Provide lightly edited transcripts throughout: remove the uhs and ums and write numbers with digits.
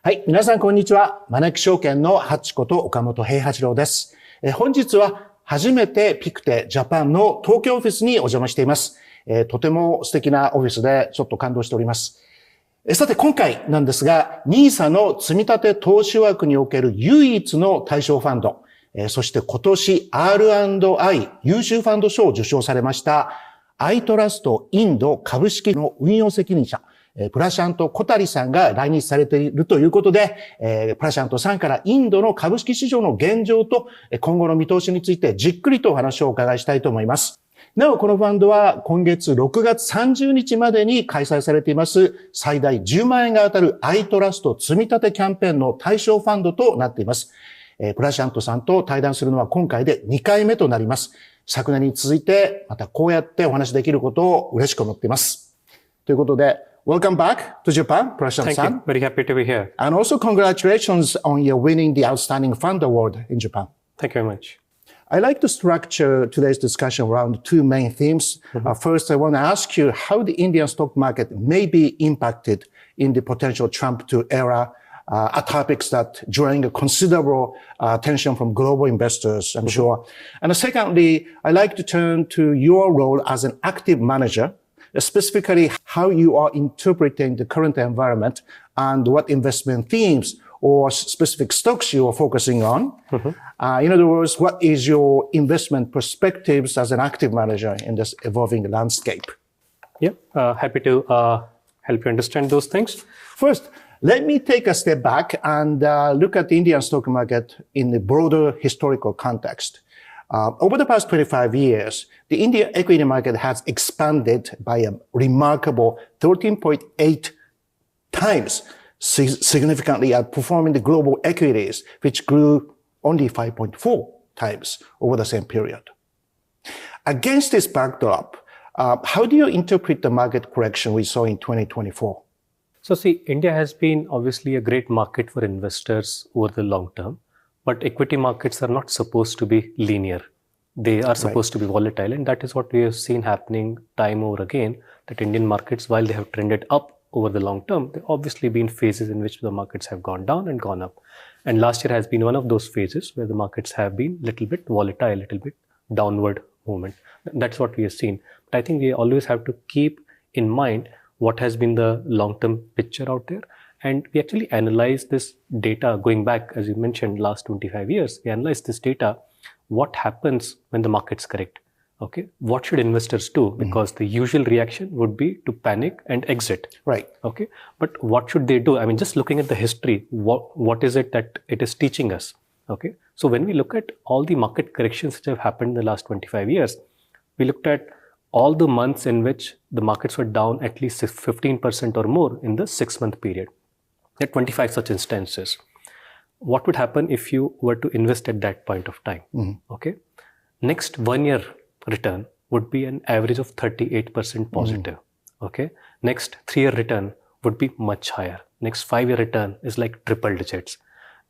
はい、皆さんこんにちは。マネックス証券のハッチこと岡本兵八郎です。本日は初めてピクテジャパンの東京オフィスにお邪魔しています。とても素敵なオフィスでちょっと感動しております。さて今回なんですが、NISA の積み立て投資枠における唯一の対象ファンド、そして今年 R&I 優秀ファンド賞を受賞されましたiTrust インド株式の運用責任者、プラシャントコタリさんが来日されているということで、プラシャントさんからインドの株式市場の現状と今後の見通しについてじっくりとお話をお伺いしたいと思います。なお、このファンドは今月6月30日までに開催されています最大10万円が当たる iTrust つみたてキャンペーンの対象ファンドとなっています。プラシャントさんと対談するのは今回で2回目となります。昨年に続いてまたこうやってお話できることを嬉しく思っています。ということで、Welcome back to Japan, Prashant-san. Thank you. Very happy to be here. And also congratulations on your winning the Outstanding Fund Award in Japan. Thank you very much. I'd like to structure today's discussion around two main themes. First, I want to ask you how the Indian stock market may be impacted in the potential Trump 2 era, topics that drawing a considerable attention from global investors, I'm sure. And secondly, I'd like to turn to your role as an active manager, specifically how you are interpreting the current environment and what investment themes or specific stocks you are focusing on. In other words, what is your investment perspectives as an active manager in this evolving landscape? Yeah, happy to help you understand those things. First, let me take a step back and look at the Indian stock market in the broader historical context. Over the past 25 years, the Indian equity market has expanded by a remarkable 13.8 times, significantly outperforming the global equities, which grew only 5.4 times over the same period. Against this backdrop, how do you interpret the market correction we saw in 2024? So see, India has been obviously a great market for investors over the long term. But equity markets are not supposed to be linear. They are supposed to be volatile. And that is what we have seen happening time over again, that Indian markets, while they have trended up over the long term, there have obviously been phases in which the markets have gone down and gone up. And last year has been one of those phases where the markets have been a little bit volatile, a little bit downward movement. That's what we have seen. But I think we always have to keep in mind what has been the long-term picture out there. And we actually analyze this data going back, as you mentioned, last 25 years. We analyze this data, what happens when the markets correct. Okay, what should investors do? Because the usual reaction would be to panic and exit. Right. Okay, but what should they do? I mean, just looking at the history, what is it that it is teaching us? Okay, so when we look at all the market corrections which have happened in the last 25 years, we looked at all the months in which the markets were down at least 15% or more in the 6-month period. There are 25 such instances. What would happen if you were to invest at that point of time? Okay. Next 1 year return would be an average of 38% positive. Okay. Next 3-year return would be much higher. Next 5-year return is like triple digits.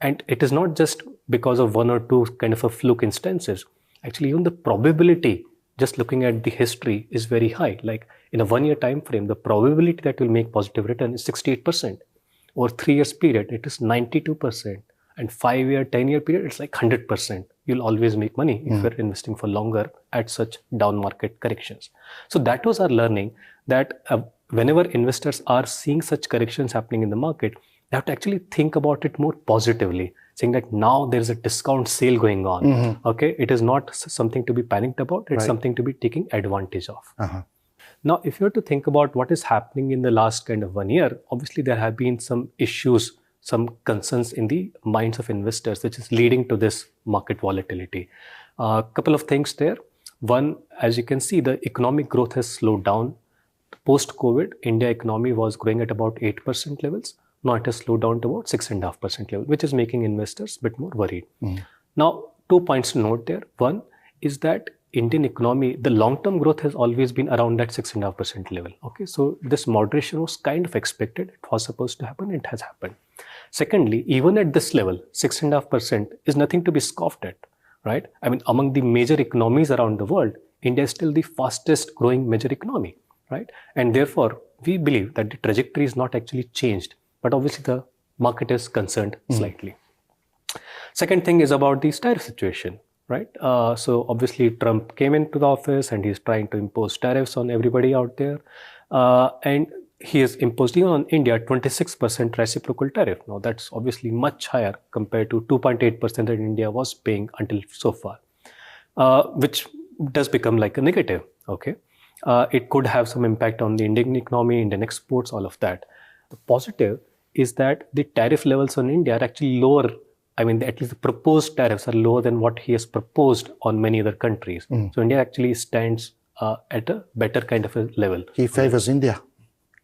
And it is not just because of 1 or 2 kind of a fluke instances. Actually, even the probability, just looking at the history, is very high. Like in a 1-year time frame, the probability that you'll make positive return is 68%. Over 3 years period, it is 92%. And 5-year, 10-year period, it's like 100%. You'll always make money if you're investing for longer at such down market corrections. So that was our learning, that whenever investors are seeing such corrections happening in the market, they have to actually think about it more positively, saying that now there's a discount sale going on. Okay, it is not something to be panicked about. It's something to be taking advantage of. Now, if you were to think about what is happening in the last kind of 1 year, obviously there have been some issues, some concerns in the minds of investors, which is leading to this market volatility. A couple of things there. One, as you can see, the economic growth has slowed down. Post-COVID, India economy was growing at about 8% levels. Now it has slowed down to about 6.5% level, which is making investors a bit more worried. Now, 2 points to note there. One is that Indian economy, the long-term growth has always been around that 6.5% level. Okay, so this moderation was kind of expected. It was supposed to happen. It has happened. Secondly, even at this level, 6.5% is nothing to be scoffed at, right? I mean, among the major economies around the world, India is still the fastest growing major economy, right? And therefore, we believe that the trajectory is not actually changed, but obviously the market is concerned slightly. Second thing is about the tariff situation, right? So obviously Trump came into the office and he's trying to impose tariffs on everybody out there. And he has imposed even on India 26% reciprocal tariff. Now that's obviously much higher compared to 2.8% that India was paying until so far, which does become like a negative, okay? It could have some impact on the Indian economy, Indian exports, all of that. The positive is that the tariff levels on India are actually lower. I mean, at least the proposed tariffs are lower than what he has proposed on many other countries. So India actually stands at a better kind of a level. He favors India.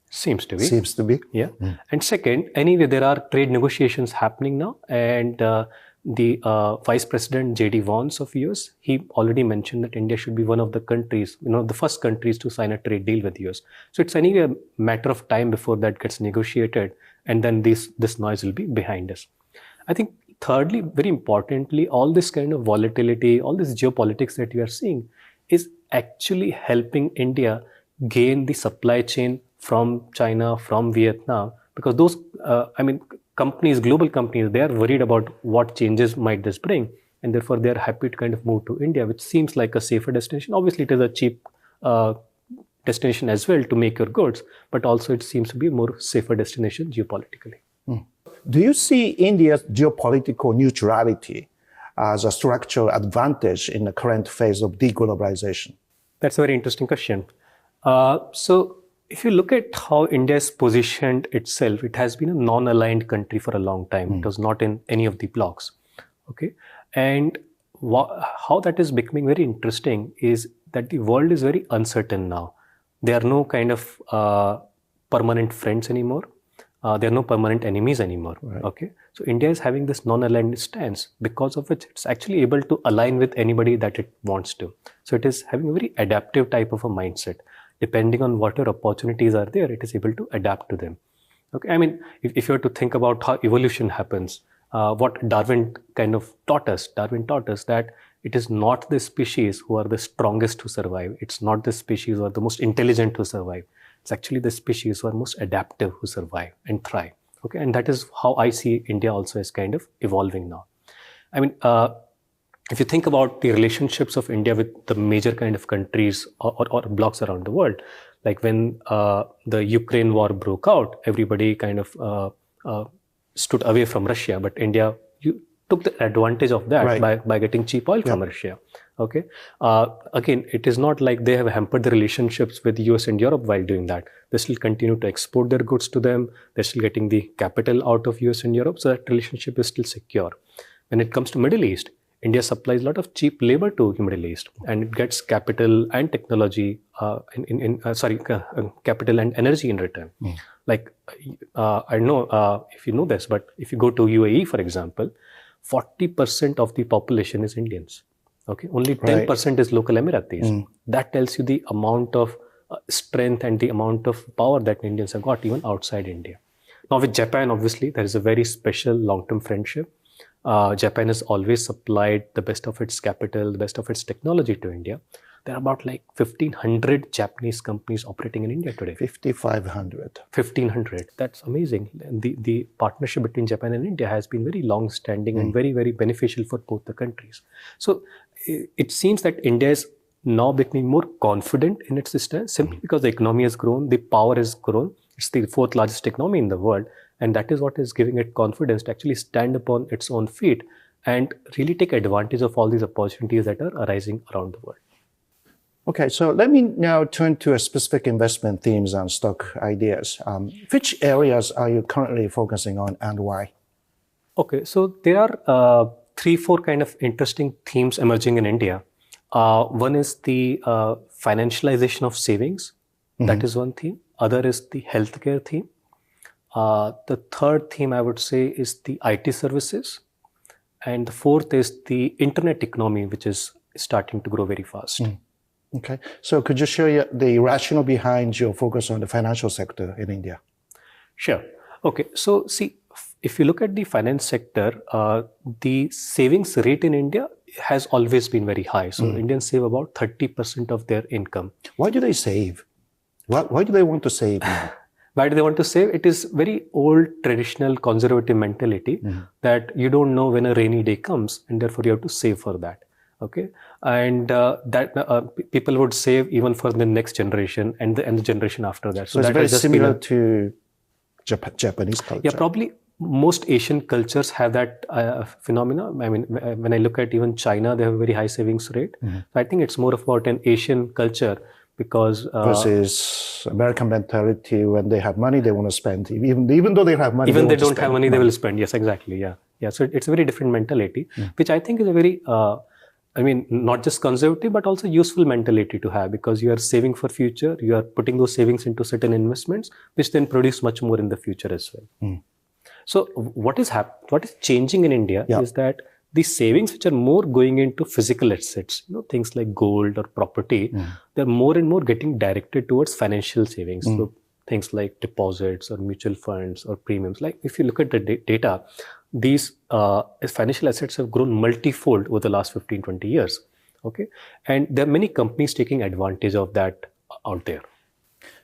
Seems to be. Seems to be. Yeah. And second, anyway, there are trade negotiations happening now. And the Vice President J.D. Vance of US, he already mentioned that India should be one of the countries, the first countries to sign a trade deal with US. So it's anyway a matter of time before that gets negotiated. And then this noise will be behind us. I think thirdly, very importantly, all this kind of volatility, all this geopolitics that we are seeing is actually helping India gain the supply chain from China, from Vietnam, because those, companies, global companies, they are worried about what changes might this bring. And therefore, they are happy to kind of move to India, which seems like a safer destination. Obviously, it is a cheap destination as well to make your goods, but also it seems to be a more safer destination geopolitically. Do you see India's geopolitical neutrality as a structural advantage in the current phase of deglobalization? That's a very interesting question. So if you look at how India has positioned itself, it has been a non-aligned country for a long time. It was not in any of the blocs. Okay, and how that is becoming very interesting is that the world is very uncertain now. There are no kind of permanent friends anymore. There are no permanent enemies anymore. Right. Okay, so India is having this non-aligned stance, because of which it's actually able to align with anybody that it wants to. So it is having a very adaptive type of a mindset. Depending on what your opportunities are there, it is able to adapt to them. Okay, I mean, if you were to think about how evolution happens, what Darwin kind of taught us that it is not the species who are the strongest to survive. It's not the species who are the most intelligent to survive. It's actually the species who are most adaptive who survive and thrive. Okay, and that is how I see India also as kind of evolving now. I mean, if you think about the relationships of India with the major kind of countries or blocs around the world, like when the Ukraine war broke out, everybody kind of stood away from Russia, but India took the advantage of that by getting cheap oil from Russia. Okay. Again, it is not like they have hampered the relationships with the US and Europe while doing that. They still continue to export their goods to them. They're still getting the capital out of US and Europe, so that relationship is still secure. When it comes to Middle East, India supplies a lot of cheap labor to the Middle East, and it gets capital and technology, capital and energy in return. Like, I don't know if you know this, but if you go to UAE, for example, 40% of the population is Indians. Okay, only 10% is local Emiratis. That tells you the amount of strength and the amount of power that Indians have got even outside India. Now with Japan, obviously, there is a very special long-term friendship. Japan has always supplied the best of its capital, the best of its technology to India. There are about like 1,500 Japanese companies operating in India today. 5,500. 1,500. That's amazing. The partnership between Japan and India has been very long-standing and very, very beneficial for both the countries. So it seems that India is now becoming more confident in its stance simply because the economy has grown, the power has grown. It's the fourth largest economy in the world. And that is what is giving it confidence to actually stand upon its own feet and really take advantage of all these opportunities that are arising around the world. Okay, so let me now turn to specific investment themes and stock ideas. Which areas are you currently focusing on and why? Okay, so there are 3-4 kind of interesting themes emerging in India. One is the financialization of savings. That is one theme. Other is the healthcare theme. The third theme, I would say, is the IT services. And the fourth is the internet economy, which is starting to grow very fast. Okay. So could you share the rationale behind your focus on the financial sector in India? Sure. Okay. So see, if you look at the finance sector, the savings rate in India has always been very high. So Indians save about 30% of their income. Why do they save? Why do they want to save now? Why do they want to save? It is very old, traditional, conservative mentality that you don't know when a rainy day comes, and therefore you have to save for that. Okay, and people would save even for the next generation and the generation after that. So it's very similar to Japanese culture. Yeah, probably most Asian cultures have that phenomena. I mean, when I look at even China, they have a very high savings rate. So I think it's more about an Asian culture because versus American mentality. When they have money, they want to spend. Even though they have money, even they don't have money, they will spend. Yes, exactly. Yeah. So it's a very different mentality, which I think is a very not just conservative, but also useful mentality to have, because you are saving for future, you are putting those savings into certain investments, which then produce much more in the future as well. So what is changing in India is that the savings which are more going into physical assets, things like gold or property, they're more and more getting directed towards financial savings. So things like deposits or mutual funds or premiums. Like if you look at the data, these financial assets have grown multifold over the last 15-20 years. Okay, and there are many companies taking advantage of that out there.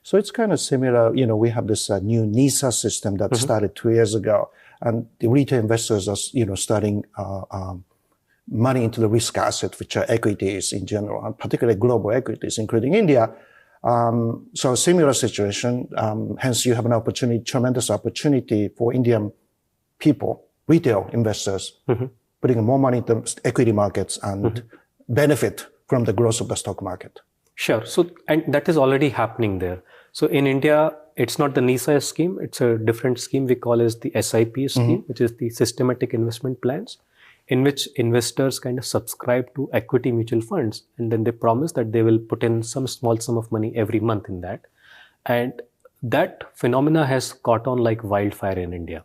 So it's kind of similar. We have this new NISA system that started 2 years ago, and the retail investors are starting money into the risk assets, which are equities in general, and particularly global equities, including India. So similar situation. Hence, you have an opportunity, tremendous opportunity for Indian people, retail investors, putting more money into equity markets and benefit from the growth of the stock market. Sure. So, and that is already happening there. So in India, it's not the NISA scheme. It's a different scheme we call as the SIP scheme, which is the systematic investment plans, in which investors kind of subscribe to equity mutual funds, and then they promise that they will put in some small sum of money every month in that. And that phenomena has caught on like wildfire in India.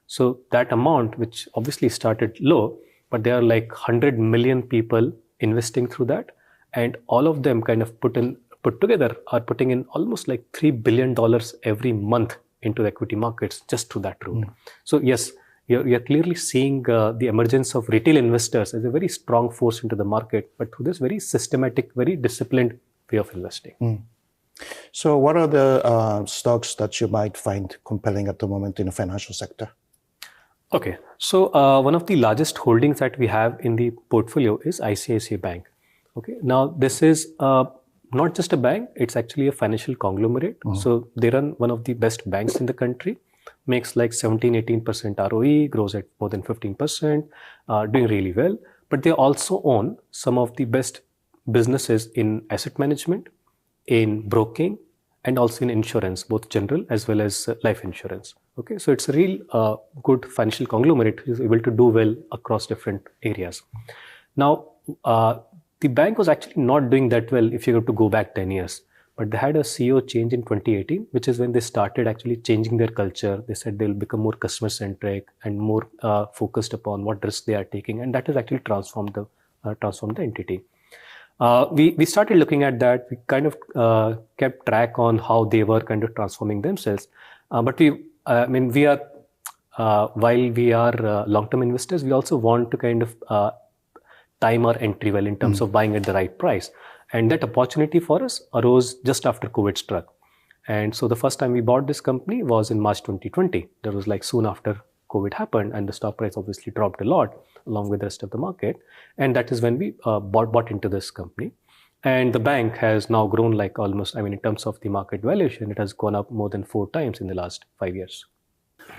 So that amount, which obviously started low, but there are like 100 million people investing through that, and all of them kind of put together are putting in almost like $3 billion every month into the equity markets just through that route. So yes, you're clearly seeing the emergence of retail investors as a very strong force into the market, but through this very systematic, very disciplined way of investing. So what are the stocks that you might find compelling at the moment in the financial sector? Okay, so one of the largest holdings that we have in the portfolio is ICICI Bank. Okay, now this is not just a bank, it's actually a financial conglomerate. So they run one of the best banks in the country, makes like 17-18% ROE, grows at more than 15%, doing really well. But they also own some of the best businesses in asset management, in broking, and also in insurance, both general as well as life insurance. Okay, so it's a real good financial conglomerate who is able to do well across different areas. Now, the bank was actually not doing that well if you have to go back 10 years. But they had a CEO change in 2018, which is when they started actually changing their culture. They said they'll become more customer-centric and more focused upon what risks they are taking. And that has actually transformed the entity. We started looking at that. We kind of kept track on how they were kind of transforming themselves. But we are, while we are long-term investors, we also want to kind of time our entry well in terms of buying at the right price. And that opportunity for us arose just after COVID struck. And so the first time we bought this company was in March 2020. That was like soon after COVID happened, and the stock price obviously dropped a lot along with the rest of the market. And that is when we bought into this company. And the bank has now grown like almost, in terms of the market valuation, it has gone up more than 4 times in the last 5 years.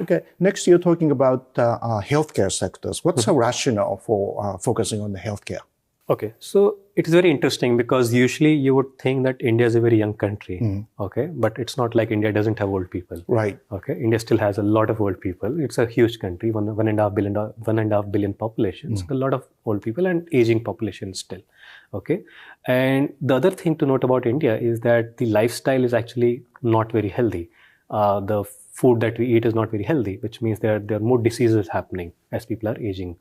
Okay, next you're talking about healthcare sectors. What's the rationale for focusing on the healthcare? Okay, so it is very interesting because usually you would think that India is a very young country, okay, but it's not like India doesn't have old people. Right. Okay, India still has a lot of old people. It's a huge country, 1.5 billion population, so a lot of old people and aging population still. Okay, and the other thing to note about India is that the lifestyle is actually not very healthy. The food that we eat is not very healthy, which means there are more diseases happening as people are aging.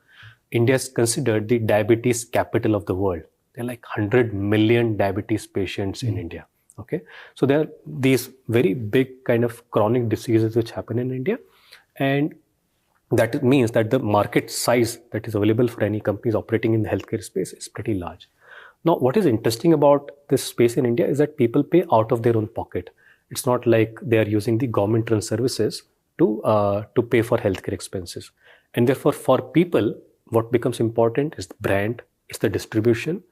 India is considered the diabetes capital of the world. There are like 100 million diabetes patients in India. Okay, so there are these very big kind of chronic diseases which happen in India, and that means that the market size that is available for any companies operating in the healthcare space is pretty large. Now, what is interesting about this space in India is that people pay out of their own pocket. It's not like they are using the government-run services to pay for healthcare expenses. And therefore, for people, what becomes important is the brand, it's the distribution,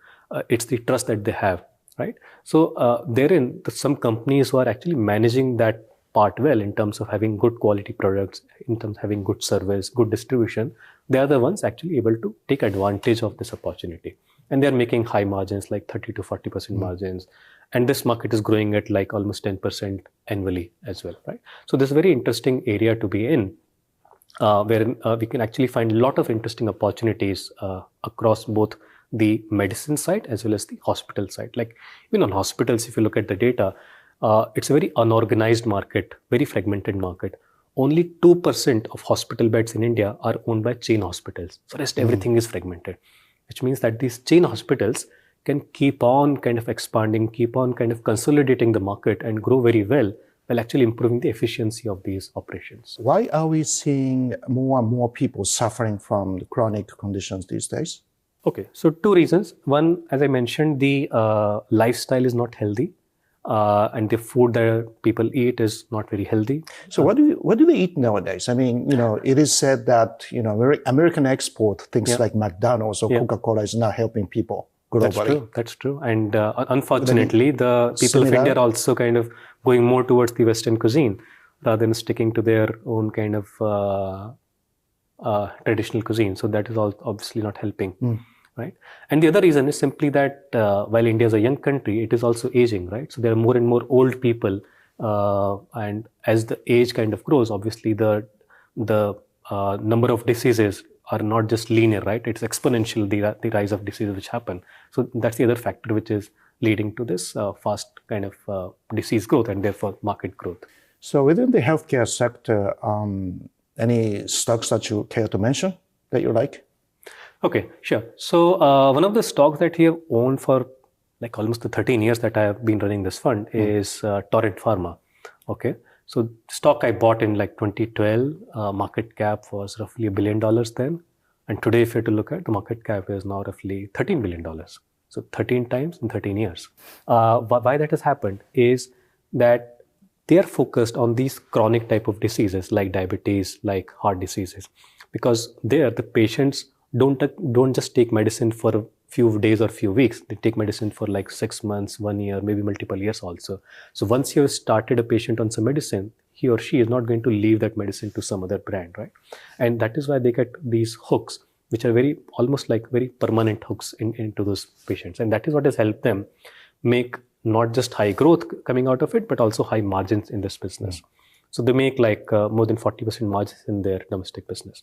it's the trust that they have, right? So therein, some companies who are actually managing that part well in terms of having good quality products, in terms of having good service, good distribution, they are the ones actually able to take advantage of this opportunity. And they're making high margins, like 30 to 40% margins. And this market is growing at like almost 10% annually as well, right? So this is a very interesting area to be in, where we can actually find a lot of interesting opportunities across both the medicine side as well as the hospital side. Like even on hospitals, if you look at the data, it's a very unorganized market, very fragmented market. Only 2% of hospital beds in India are owned by chain hospitals. So rest everything is fragmented, which means that these chain hospitals can keep on kind of expanding, keep on kind of consolidating the market and grow very well while actually improving the efficiency of these operations. Why are we seeing more and more people suffering from the chronic conditions these days? Okay, so two reasons. One, as I mentioned, the lifestyle is not healthy. And the food that people eat is not very healthy. So what do they eat nowadays? I mean, it is said that, American export, things like McDonald's or Coca-Cola is not helping people globally. That's true. And unfortunately, the people of India are also kind of going more towards the Western cuisine rather than sticking to their own kind of traditional cuisine. So that is all obviously not helping. Right? And the other reason is simply that while India is a young country, it is also aging, right? So there are more and more old people, and as the age kind of grows, obviously the number of diseases are not just linear, right? It's exponential, the rise of diseases which happen. So that's the other factor which is leading to this fast kind of disease growth and therefore market growth. So within the healthcare sector, any stocks that you care to mention that you like? Okay, sure. So one of the stocks that we have owned for like almost the 13 years that I have been running this fund is Torrent Pharma. Okay, so stock I bought in like 2012, market cap was roughly $1 billion then. And today, if you have to look at, the market cap is now roughly $13 billion. So 13 times in 13 years. Why that has happened is that they are focused on these chronic type of diseases like diabetes, like heart diseases, because there the patients don't just take medicine for a few days or few weeks. They take medicine for like 6 months, 1 year, maybe multiple years also. So once you have started a patient on some medicine, he or she is not going to leave that medicine to some other brand, right? And that is why they get these hooks, which are almost like very permanent hooks into those patients. And that is what has helped them make not just high growth coming out of it, but also high margins in this business. So they make like more than 40% margins in their domestic business.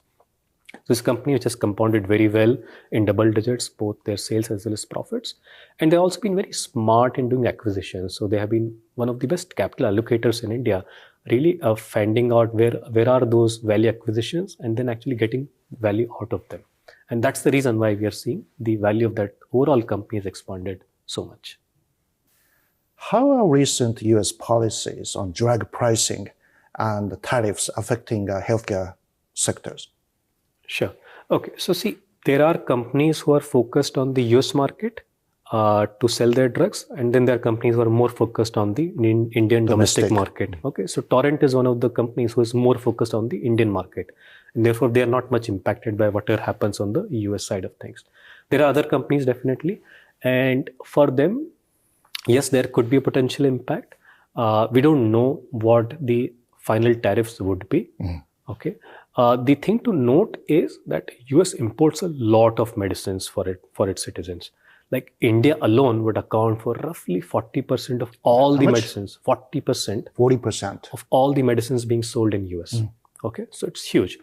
So this company which has compounded very well in double digits, both their sales as well as profits. And they've also been very smart in doing acquisitions. So they have been one of the best capital allocators in India, really finding out where are those value acquisitions and then actually getting value out of them. And that's the reason why we are seeing the value of that overall company has expanded so much. How are recent US policies on drug pricing and tariffs affecting healthcare sectors? Sure. Okay. So see, there are companies who are focused on the US market to sell their drugs, and then there are companies who are more focused on the Indian domestic market. Okay. So Torrent is one of the companies who is more focused on the Indian market, and therefore they are not much impacted by whatever happens on the US side of things. There are other companies definitely, and for them, yes, there could be a potential impact. We don't know what the final tariffs would be. Okay. The thing to note is that US imports a lot of medicines for its citizens. Like India alone would account for roughly 40% of all the medicines. 40% of all the medicines being sold in US. Okay, so it's huge.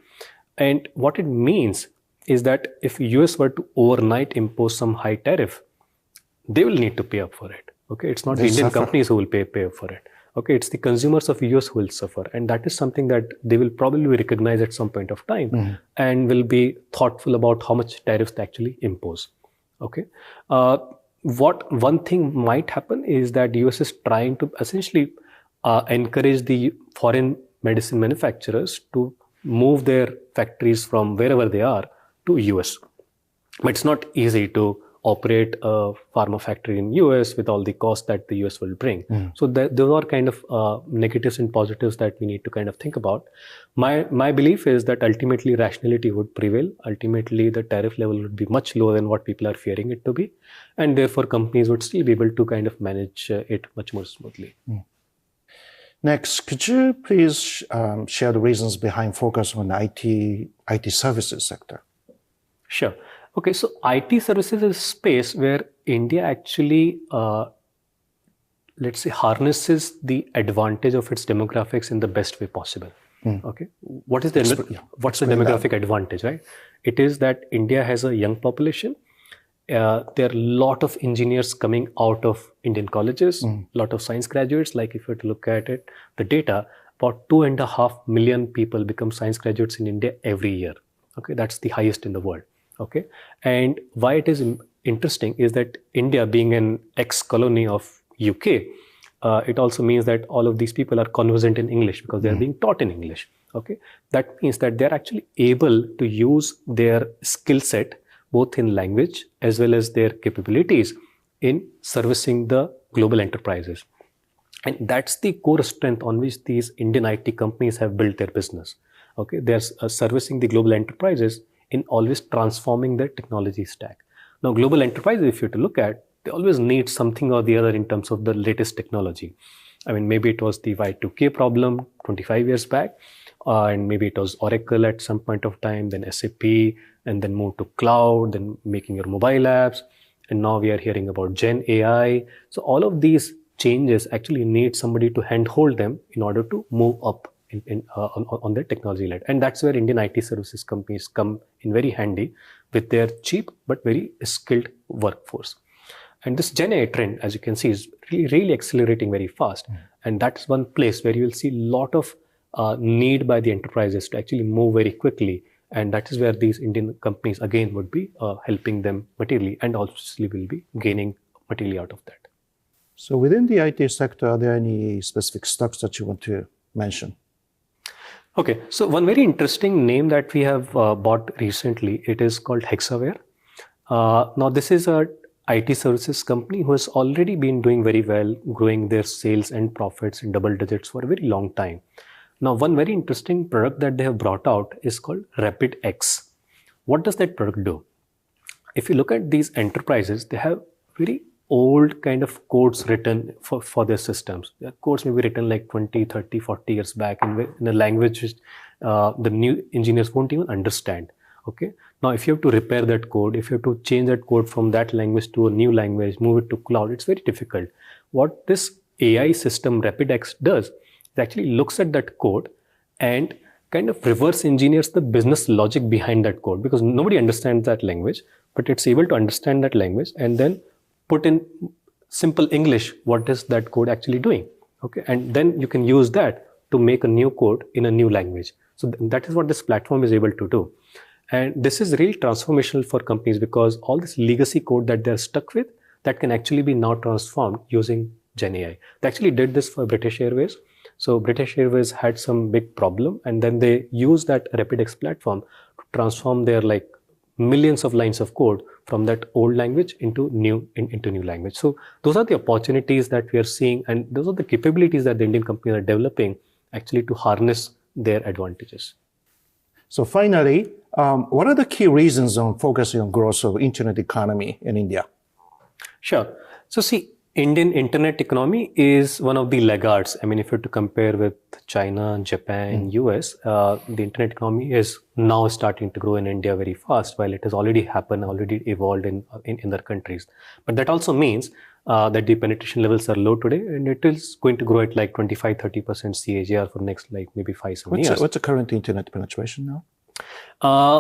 And what it means is that if US were to overnight impose some high tariff, they will need to pay up for it. Okay, it's not the Indian companies who will pay up for it. Okay, it's the consumers of US who will suffer. And that is something that they will probably recognize at some point of time and will be thoughtful about how much tariffs they actually impose. Okay. What one thing might happen is that US is trying to essentially encourage the foreign medicine manufacturers to move their factories from wherever they are to US. But it's not easy to operate a pharma factory in US with all the costs that the US will bring. So those are kind of negatives and positives that we need to kind of think about. My belief is that ultimately rationality would prevail. Ultimately, the tariff level would be much lower than what people are fearing it to be. And therefore, companies would still be able to kind of manage it much more smoothly. Next, could you please share the reasons behind focus on the IT services sector? Sure. Okay, so IT services is a space where India actually, let's say, harnesses the advantage of its demographics in the best way possible. Okay, what's the demographic advantage, right? It is that India has a young population. There are a lot of engineers coming out of Indian colleges, a lot of science graduates. Like if you were to look at it, the data, about 2.5 million people become science graduates in India every year. Okay, that's the highest in the world. Okay, and why it is interesting is that India, being an ex-colony of UK, it also means that all of these people are conversant in English because they are being taught in English. Okay, that means that they are actually able to use their skill set both in language as well as their capabilities in servicing the global enterprises. And that's the core strength on which these Indian IT companies have built their business. Okay, they're servicing the global enterprises in always transforming their technology stack. Now, global enterprises, if you were to look at, they always need something or the other in terms of the latest technology. I mean, maybe it was the Y2K problem 25 years back, and maybe it was Oracle at some point of time, then SAP, and then moved to cloud, then making your mobile apps. And now we are hearing about Gen AI. So all of these changes actually need somebody to handhold them in order to move up on their technology led. And that's where Indian IT services companies come in very handy with their cheap but very skilled workforce. And this Gen AI trend, as you can see, is really accelerating very fast. And that's one place where you will see a lot of need by the enterprises to actually move very quickly. And that is where these Indian companies, again, would be helping them materially and obviously will be gaining materially out of that. So within the IT sector, are there any specific stocks that you want to mention? Okay, so one very interesting name that we have bought recently, it is called Hexaware. Now this is a IT services company who has already been doing very well, growing their sales and profits in double digits for a very long time. Now, one very interesting product that they have brought out is called RapidX. What does that product do? If you look at these enterprises, they have very old kind of codes written for their systems. Their codes may be written like 20, 30, 40 years back in a language which the new engineers won't even understand. Okay. Now, if you have to repair that code, if you have to change that code from that language to a new language, move it to cloud, it's very difficult. What this AI system RapidX does, it actually looks at that code and kind of reverse engineers the business logic behind that code, because nobody understands that language, but it's able to understand that language and then put in simple English, what is that code actually doing? Okay, and then you can use that to make a new code in a new language. So that is what this platform is able to do. And this is really transformational for companies because all this legacy code that they're stuck with, that can actually be now transformed using Gen AI. They actually did this for British Airways. So British Airways had some big problem, and then they used that RapidX platform to transform their like millions of lines of code from that old language into new language. So those are the opportunities that we are seeing, and those are the capabilities that the Indian companies are developing actually to harness their advantages. So finally, what are the key reasons on focusing on growth of internet economy in India? Sure. So see, Indian internet economy is one of the laggards. I mean, if you're to compare with China, Japan, US, the internet economy is now starting to grow in India very fast, while it has already happened, already evolved in other countries. But that also means that the penetration levels are low today, and it is going to grow at like 25-30% CAGR for next like maybe 5-7 years. What's the current internet penetration now?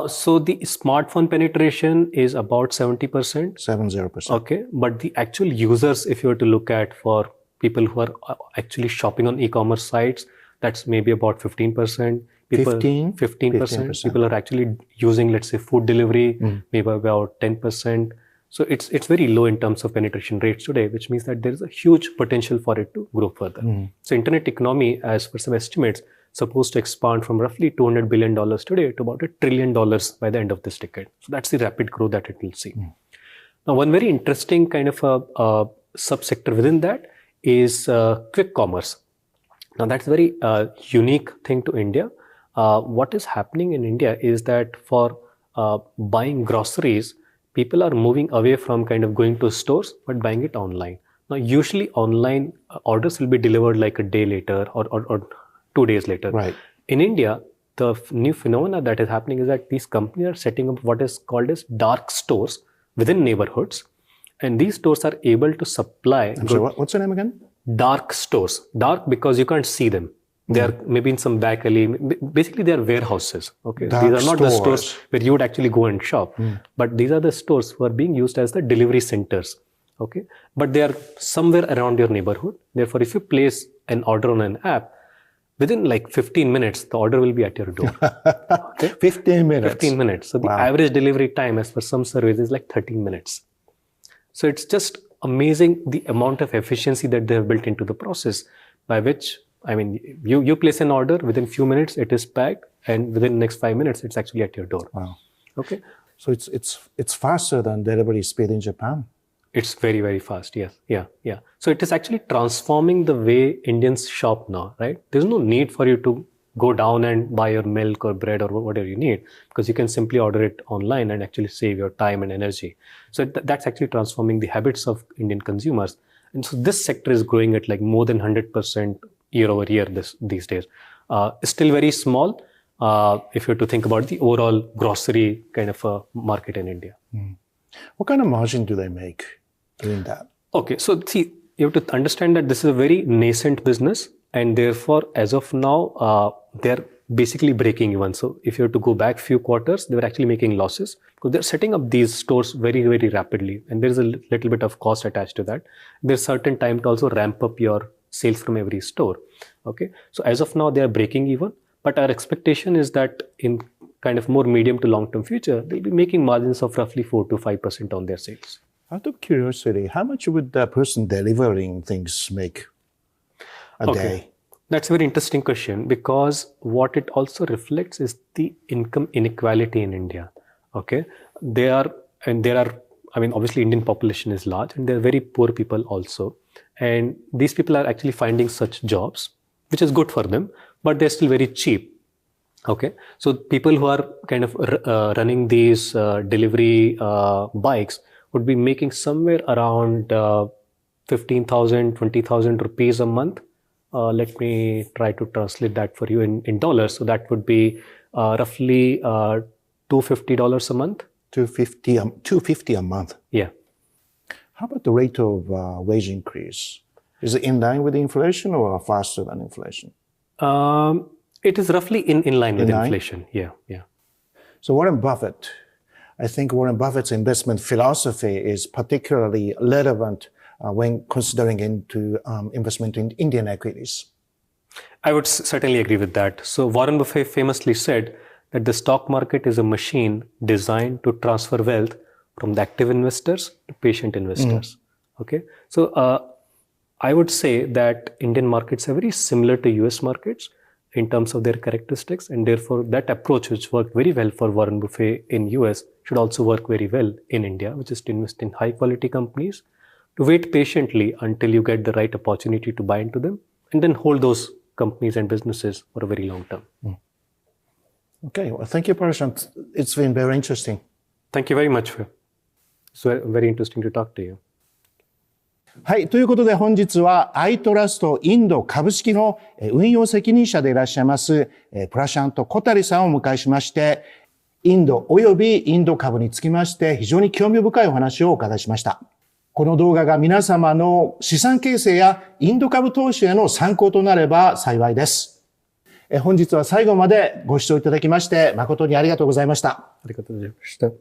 So the smartphone penetration is about 70%. 70%. Okay, but the actual users, if you were to look at for people who are actually shopping on e-commerce sites, that's maybe about 15%. 15%. People are actually using, let's say, food delivery, maybe about 10%. So it's very low in terms of penetration rates today, which means that there is a huge potential for it to grow further. So internet economy, as per some estimates, supposed to expand from roughly $200 billion today to about $1 trillion by the end of this decade. So that's the rapid growth that it will see. Now, one very interesting kind of a subsector within that is quick commerce. Now, that's a very unique thing to India. What is happening in India is that for buying groceries, people are moving away from kind of going to stores, but buying it online. Now, usually online orders will be delivered like a day later or 2 days later. Right. In India, the new phenomena that is happening is that these companies are setting up what is called as dark stores within neighborhoods. And these stores are able to supply... I'm sorry, what's the name again? Dark stores. Dark because you can't see them. They are maybe in some back alley. Basically, they are warehouses. Okay, Dark these are not stores. the stores where you would actually go and shop. But these are the stores who are being used as the delivery centers. Okay, but they are somewhere around your neighborhood. Therefore, if you place an order on an app, within like 15 minutes, the order will be at your door. Okay? 15 minutes. 15 minutes. So the average delivery time, as per some surveys, is like 13 minutes. So it's just amazing the amount of efficiency that they have built into the process, by which, I mean, you place an order, within few minutes it is packed, and within the next 5 minutes it's actually at your door. Wow. Okay. So it's faster than delivery speed in Japan. It's very, very fast. Yes. Yeah. So it is actually transforming the way Indians shop now, right? There's no need for you to go down and buy your milk or bread or whatever you need, because you can simply order it online and actually save your time and energy. So that's actually transforming the habits of Indian consumers. And so this sector is growing at like more than 100% year over year these days. Still very small if you're to think about the overall grocery kind of a market in India. What kind of margin do they make doing that? Okay, so see, you have to understand that this is a very nascent business, and therefore, as of now, they're basically breaking even. So if you have to go back few quarters, they were actually making losses because they're setting up these stores very, very rapidly, and there's a little bit of cost attached to that. There's certain time to also ramp up your sales from every store. Okay, so as of now, they are breaking even, but our expectation is that in kind of more medium to long-term future, they'll be making margins of roughly 4 to 5% on their sales. Out of curiosity, how much would the person delivering things make a day? That's a very interesting question, because what it also reflects is the income inequality in India. Okay, obviously Indian population is large, and there are very poor people also. And these people are actually finding such jobs, which is good for them, but they're still very cheap. Okay, so people who are kind of running these delivery bikes would be making somewhere around 15,000, 20,000 rupees a month. Let me try to translate that for you in dollars. So that would be roughly $250 a month. $250 a month. Yeah. How about the rate of wage increase? Is it in line with inflation or faster than inflation? It is roughly in line with inflation. Yeah. So Warren Buffett, I think Warren Buffett's investment philosophy is particularly relevant when considering into investment in Indian equities. I would certainly agree with that. So Warren Buffett famously said that the stock market is a machine designed to transfer wealth from the active investors to patient investors. Okay, so I would say that Indian markets are very similar to US markets in terms of their characteristics, and therefore that approach, which worked very well for Warren Buffett in US, should also work very well in India, which is to invest in high quality companies, to wait patiently until you get the right opportunity to buy into them, and then hold those companies and businesses for a very long term. Okay, well, thank you, Prashant. It's been very interesting. Thank you very much. It's very interesting to talk to you. はい。ということで本日はiTrustインド株式の運用責任者でいらっしゃいますプラシャント・コタリさんをお迎えしまして、インド及びインド株につきまして非常に興味深いお話をお伺いしました。この動画が皆様の資産形成やインド株投資への参考となれば幸いです。本日は最後までご視聴いただきまして誠にありがとうございました。ありがとうございました。